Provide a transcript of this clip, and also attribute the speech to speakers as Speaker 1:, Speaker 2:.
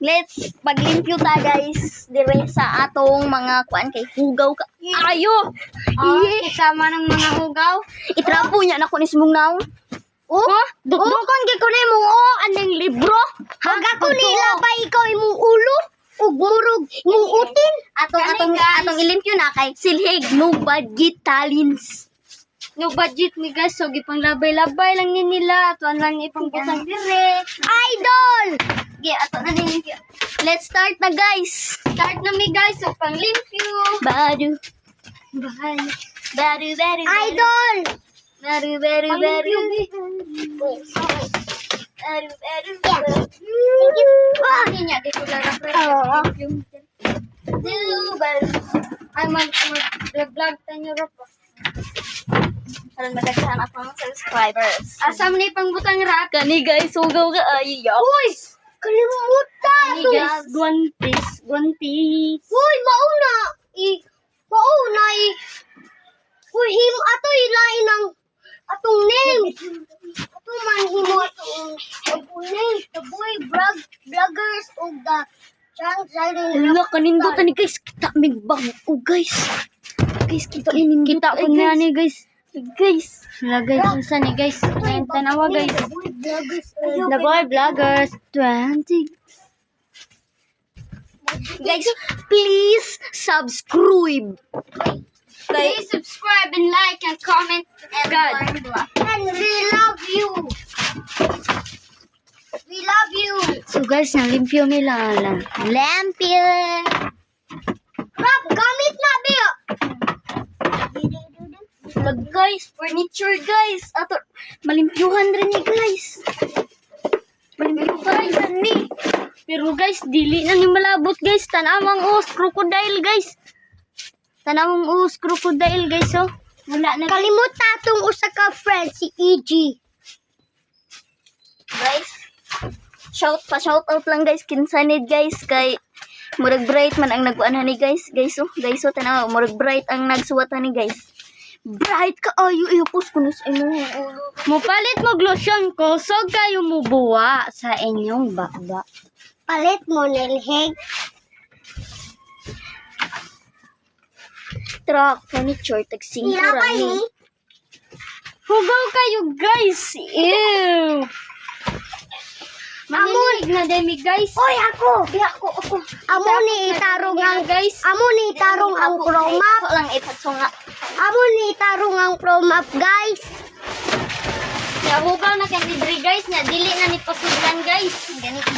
Speaker 1: Let's paglimpyo ta guys dire sa atong mga kuan kay hugaw ka. Ayo.
Speaker 2: Kasama ng mga hugaw.
Speaker 1: Itrapo niya na ko ni simong naon.
Speaker 2: Dukdukon gid ko nimo aneng libro. Haga ko nila pa ikaw imong ulo ug murug nguutin.
Speaker 1: Atong ilimpyo na kay silhig no budget talents.
Speaker 2: No budget mi guys, so gipang labay-labay lang ni nila. Tuan lang ipangbutang dire. Idol!
Speaker 1: Okay, ato na nilimpyo. Let's start na guys.
Speaker 2: Start na mi guys, so panglimpyo.
Speaker 1: Badu.
Speaker 2: Bahay.
Speaker 1: Badu.
Speaker 2: Idol!
Speaker 1: Badu.
Speaker 2: Panglimpyo.
Speaker 1: Hindi niya dito lang
Speaker 2: Ay, mag-vlog tayo ro po.
Speaker 1: Alam magagsahan ako ng subscribers.
Speaker 2: Asam ni pangbutang rak.
Speaker 1: Kani guys, hugaw ka ayo.
Speaker 2: Uy! Kalimutan!
Speaker 1: Kani guys, guantes.
Speaker 2: Uy, mauna! Uy, ato ilain ang atong name. Ato man himo atong name. The boy vloggers of the Transition.
Speaker 1: Wala, kanindot ni guys. Kita migbang. Oh guys. Guys, kita inindot.
Speaker 2: Kita po na ni guys.
Speaker 1: Guys.
Speaker 2: Lagay ko sa ni guys. Ngayon tanawa guys.
Speaker 1: The boy vloggers.
Speaker 2: The boy vloggers 20.
Speaker 1: Guys, please subscribe.
Speaker 2: Please subscribe and like and comment.
Speaker 1: God.
Speaker 2: And we love you. We love you. So guys, nalimpyo nila lang.
Speaker 1: Lampyo.
Speaker 2: Rob, gamit na biyo.
Speaker 1: Lag guys, furniture guys. Ato, malimpyuhan rin ni guys. Malimpyuhan rin ni.
Speaker 2: Pero guys, dili na ni malabot guys. Tanamang crocodile guys. Tanamang crocodile guys oh. Wala na. Kalimut tatong usa ka friend si EG.
Speaker 1: Guys, shout out lang guys. Kinsanid guys kay murag bright man ang nagkuan ni guys. Guys oh, tanaw, murag bright ang nagsuwatan ni guys. Bright ka ayo ipos kuno sa imong ulo.
Speaker 2: Mupalit mo lotion ko, so kayo mubuwa sa inyong baba. Palit mo nilhig.
Speaker 1: Truck, furniture, tagsingkura ni.
Speaker 2: Hugaw kayo guys. Ew. Manilig na demi guys. Oy ako. Amo ni itarong ang guys. Amo ni itarong ang pro map.
Speaker 1: Ako lang ipatsunga.
Speaker 2: Amo ni itarong ang pro map guys. Ya hugaw na kay diri guys nya dili na ni pasudlan guys.
Speaker 1: Ganito